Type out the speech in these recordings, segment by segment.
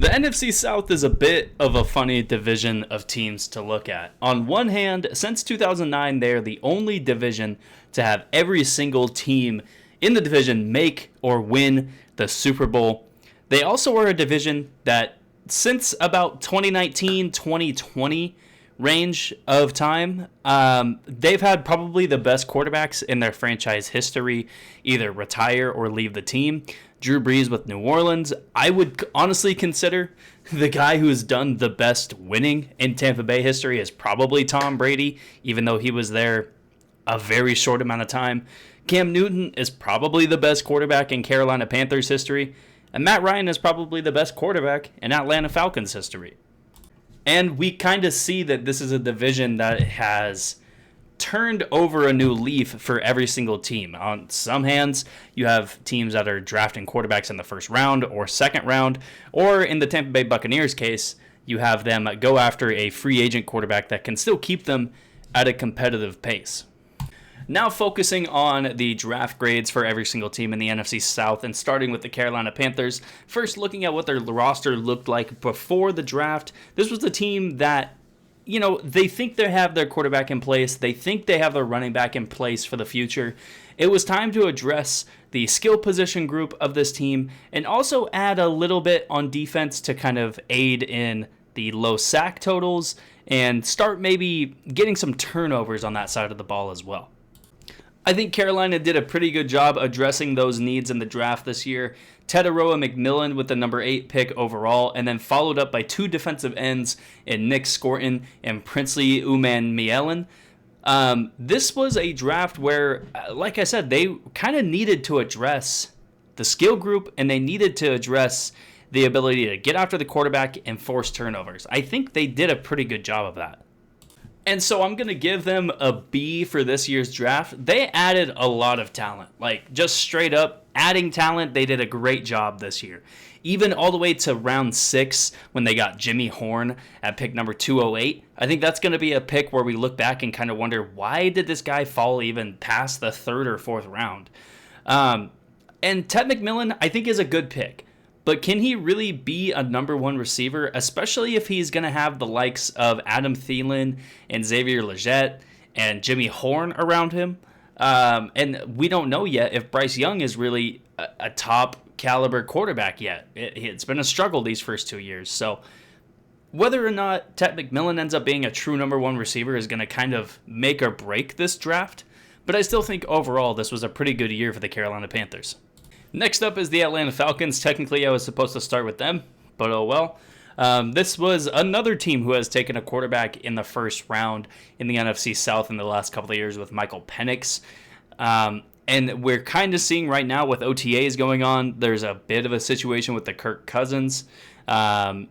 The NFC South is a bit of a funny division of teams to look at. On one hand, since 2009, they are the only division to have every single team in the division make or win the Super Bowl. They also are a division that, since about 2019, 2020 range of time, they've had probably the best quarterbacks in their franchise history either retire or leave the team. Drew Brees with New Orleans, I would honestly consider the guy who has done the best winning in Tampa Bay history is probably Tom Brady, even though he was there a very short amount of time. Cam Newton is probably the best quarterback in Carolina Panthers history, and Matt Ryan is probably the best quarterback in Atlanta Falcons history. And we kind of see that this is a division that has turned over a new leaf for every single team. On some hands, you have teams that are drafting quarterbacks in the first round or second round, or in the Tampa Bay Buccaneers case, you have them go after a free agent quarterback that can still keep them at a competitive pace. Now focusing on the draft grades for every single team in the NFC South and starting with the Carolina Panthers. First, looking at what their roster looked like before the draft. This was a team that, they think they have their quarterback in place. They think they have their running back in place for the future. It was time to address the skill position group of this team and also add a little bit on defense to kind of aid in the low sack totals and start maybe getting some turnovers on that side of the ball as well. I think Carolina did a pretty good job addressing those needs in the draft this year. Teteroa McMillan with the number 8 pick overall, and then followed up by 2 defensive ends in Nick Scorton and Princely Umanmielen. This was a draft where, like I said, they kind of needed to address the skill group, and they needed to address the ability to get after the quarterback and force turnovers. I think they did a pretty good job of that. And so I'm going to give them a B for this year's draft. They added a lot of talent. Like, just straight up adding talent, they did a great job this year. Even all the way to round 6 when they got Jimmy Horn at pick number 208. I think that's going to be a pick where we look back and kind of wonder, why did this guy fall even past the 3rd or 4th round? And Ted McMillan, I think, is a good pick. But can he really be a number 1 receiver, especially if he's going to have the likes of Adam Thielen and Xavier Legette and Jimmy Horn around him? And we don't know yet if Bryce Young is really a top caliber quarterback yet. It's been a struggle these first 2 years. So whether or not Ted McMillan ends up being a true number 1 receiver is going to kind of make or break this draft. But I still think overall this was a pretty good year for the Carolina Panthers. Next up is the Atlanta Falcons. Technically, I was supposed to start with them, but oh well. This was another team who has taken a quarterback in the first round in the NFC South in the last couple of years with Michael Penix. And we're kind of seeing right now with OTAs going on, there's a bit of a situation with the Kirk Cousins. But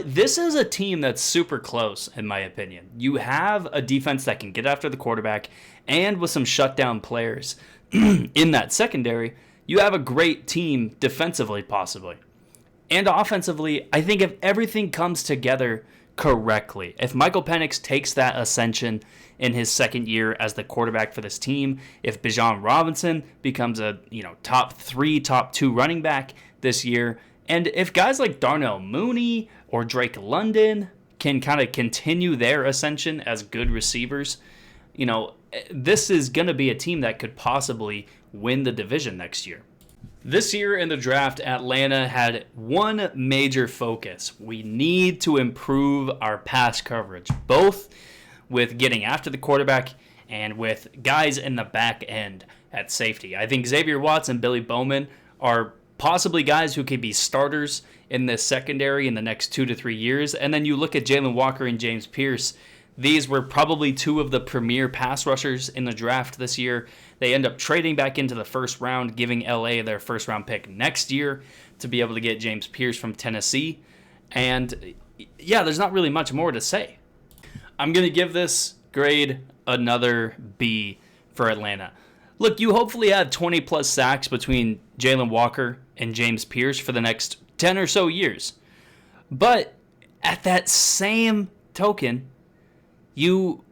this is a team that's super close, in my opinion. You have a defense that can get after the quarterback, and with some shutdown players in that secondary, you have a great team defensively, possibly. And offensively, I think if everything comes together correctly, if Michael Penix takes that ascension in his second year as the quarterback for this team, if Bijan Robinson becomes a top 3, top 2 running back this year, and if guys like Darnell Mooney or Drake London can kind of continue their ascension as good receivers, this is going to be a team that could possibly win the division next year. This year in the draft, Atlanta had one major focus. We need to improve our pass coverage, both with getting after the quarterback and with guys in the back end at safety. I think Xavier Watts and Billy Bowman are possibly guys who could be starters in this secondary in the next 2 to 3 years. And then you look at Jalen Walker and James Pierce. These were probably 2 of the premier pass rushers in the draft this year. They end up trading back into the first round, giving LA their first round pick next year to be able to get James Pierce from Tennessee. And yeah, there's not really much more to say. I'm going to give this grade another B for Atlanta. Look, you hopefully have 20 plus sacks between Jalen Walker and James Pierce for the next 10 or so years. But at that same token, you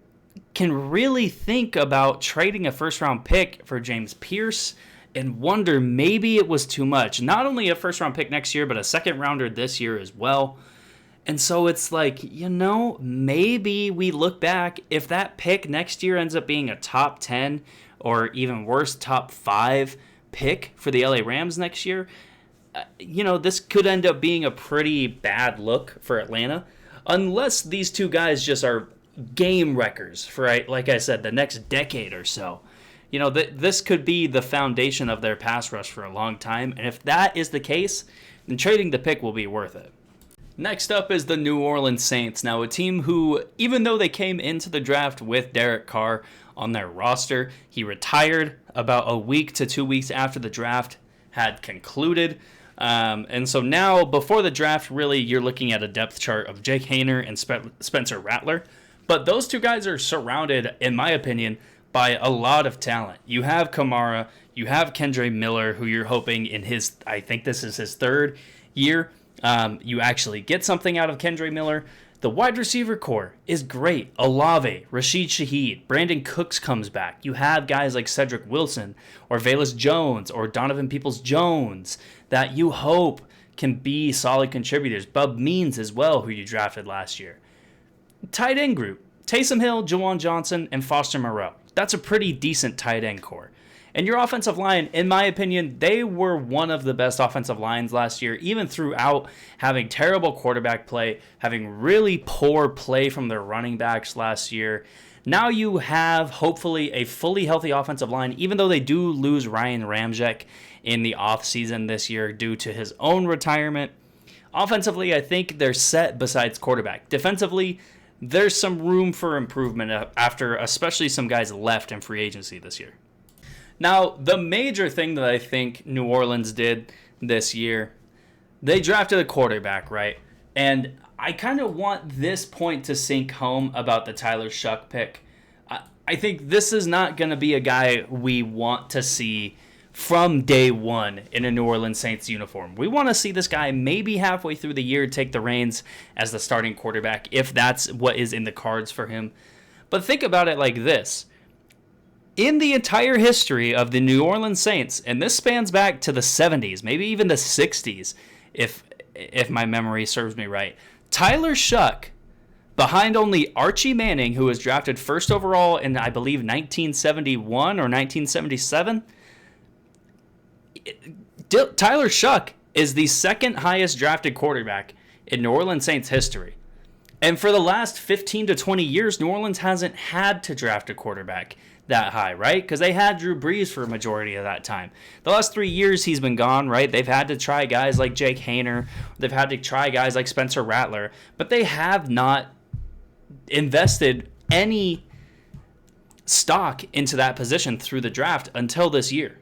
can really think about trading a first-round pick for James Pierce and wonder maybe it was too much. Not only a first round pick next year, but a second rounder this year as well. And so it's like, maybe we look back, if that pick next year ends up being a top 10 or even worse, top 5 pick for the LA Rams next year, this could end up being a pretty bad look for Atlanta, unless these two guys just are game wreckers for, like I said, the next decade or so. This could be the foundation of their pass rush for a long time, and if that is the case, then trading the pick will be worth it. Next up is the New Orleans Saints. Now, a team who, even though they came into the draft with Derek Carr on their roster, he retired about a week to 2 weeks after the draft had concluded. And so now, before the draft, really, you're looking at a depth chart of Jake Haener and Spencer Rattler. But those two guys are surrounded, in my opinion, by a lot of talent. You have Kamara, you have Kendre Miller, who you're hoping I think this is his third year, you actually get something out of Kendre Miller. The wide receiver core is great. Olave, Rashid Shaheed, Brandon Cooks comes back. You have guys like Cedric Wilson or Velus Jones or Donovan Peoples-Jones that you hope can be solid contributors. Bub Means as well, who you drafted last year. Tight end group, Taysom Hill, Jawan Johnson, and Foster Moreau. That's a pretty decent tight end core. And your offensive line, in my opinion, they were one of the best offensive lines last year, even throughout having terrible quarterback play, having really poor play from their running backs last year. Now you have, hopefully, a fully healthy offensive line, even though they do lose Ryan Ramczyk in the offseason this year due to his own retirement. Offensively, I think they're set besides quarterback. Defensively, there's some room for improvement after especially some guys left in free agency this year. Now, the major thing that I think New Orleans did this year, they drafted a quarterback, right? And I kind of want this point to sink home about the Tyler Shough pick. I think this is not going to be a guy we want to see from day one in a New Orleans Saints uniform. We want to see this guy maybe halfway through the year take the reins as the starting quarterback, if that's what is in the cards for him. But think about it like this. In the entire history of the New Orleans Saints, and this spans back to the 70s, maybe even the 60s, if my memory serves me right, Tyler Shough, behind only Archie Manning, who was drafted first overall in, I believe, 1971 or 1977, Tyler Shough is the second highest drafted quarterback in New Orleans Saints history. And for the last 15 to 20 years, New Orleans hasn't had to draft a quarterback that high, right? Because they had Drew Brees for a majority of that time. The last 3 years he's been gone, right? They've had to try guys like Jake Haener. They've had to try guys like Spencer Rattler. But they have not invested any stock into that position through the draft until this year.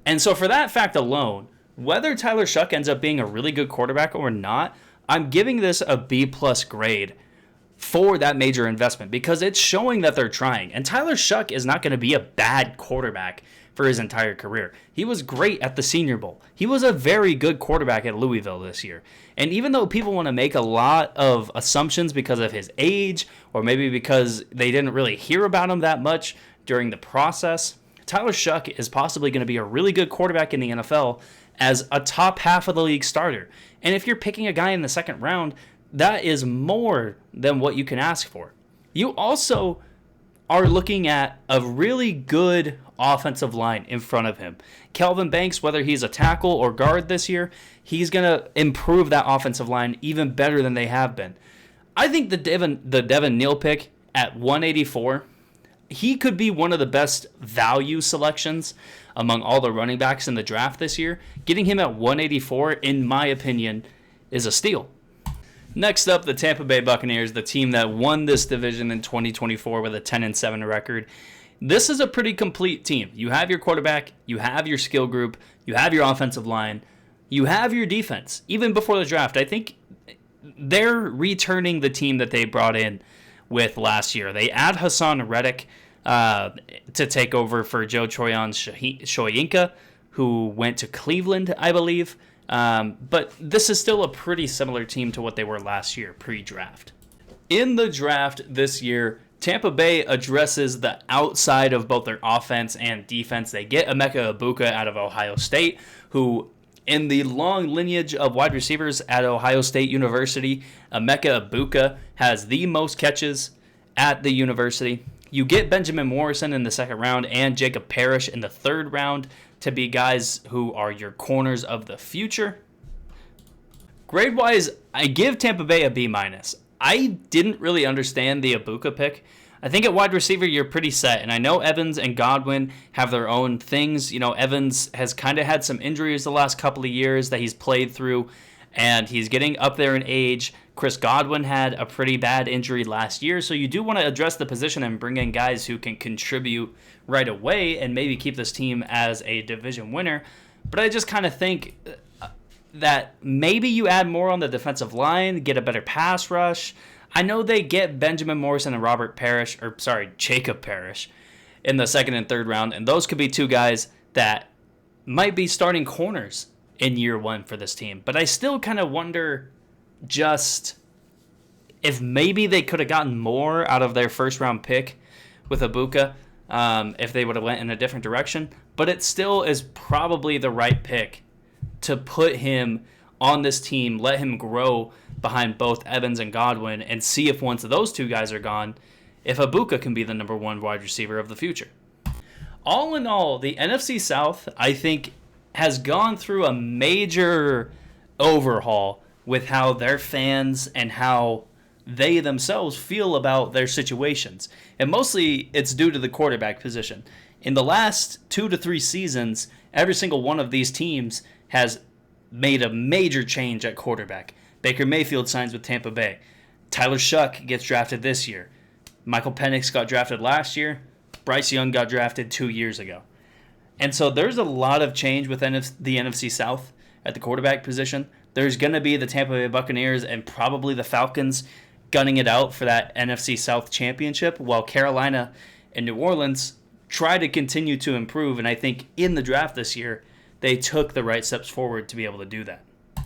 And so for that fact alone, whether Tyler Shough ends up being a really good quarterback or not, I'm giving this a B+ grade for that major investment because it's showing that they're trying. And Tyler Shough is not going to be a bad quarterback for his entire career. He was great at the Senior Bowl. He was a very good quarterback at Louisville this year. And even though people want to make a lot of assumptions because of his age or maybe because they didn't really hear about him that much during the process, Tyler Shough is possibly going to be a really good quarterback in the NFL as a top half of the league starter. And if you're picking a guy in the second round, that is more than what you can ask for. You also are looking at a really good offensive line in front of him. Kelvin Banks, whether he's a tackle or guard this year, he's going to improve that offensive line even better than they have been. I think the Devin Neal pick at 184, he could be one of the best value selections among all the running backs in the draft this year. Getting him at 184, in my opinion, is a steal. Next up, the Tampa Bay Buccaneers, the team that won this division in 2024 with a 10-7 record. This is a pretty complete team. You have your quarterback, you have your skill group, you have your offensive line, you have your defense. Even before the draft, I think they're returning the team that they brought in with last year. They add Hassan Reddick to take over for Joe Shoyinka, who went to Cleveland, I believe. But this is still a pretty similar team to what they were last year, pre-draft. In the draft this year, Tampa Bay addresses the outside of both their offense and defense. They get Emeka Egbuka out of Ohio State, who in the long lineage of wide receivers at Ohio State University, Emeka Egbuka has the most catches at the university. You get Benjamin Morrison in the second round and Jacob Parrish in the third round to be guys who are your corners of the future. Grade-wise, I give Tampa Bay a B-. I didn't really understand the Egbuka pick. I think at wide receiver, you're pretty set. And I know Evans and Godwin have their own things. You know, Evans has kind of had some injuries the last couple of years that he's played through, and he's getting up there in age. Chris Godwin had a pretty bad injury last year, so you do want to address the position and bring in guys who can contribute right away and maybe keep this team as a division winner. But I just kind of think that maybe you add more on the defensive line, get a better pass rush. I know they get Benjamin Morrison and Jacob Parrish in the second and third round, and those could be two guys that might be starting corners in year one for this team. But I still kind of wonder just if maybe they could have gotten more out of their first round pick with Egbuka if they would have went in a different direction. But it still is probably the right pick to put him on this team, let him grow behind both Evans and Godwin, and see if once those two guys are gone, if Egbuka can be the number one wide receiver of the future. All in all, the NFC South, I think, has gone through a major overhaul with how their fans and how they themselves feel about their situations. And mostly it's due to the quarterback position. In the last 2 to 3 seasons, every single one of these teams has made a major change at quarterback. Baker Mayfield signs with Tampa Bay. Tyler Shuck gets drafted this year. Michael Penix got drafted last year. Bryce Young got drafted 2 years ago. And so there's a lot of change within the NFC South at the quarterback position. There's going to be the Tampa Bay Buccaneers and probably the Falcons gunning it out for that NFC South championship, while Carolina and New Orleans try to continue to improve. And I think in the draft this year, they took the right steps forward to be able to do that.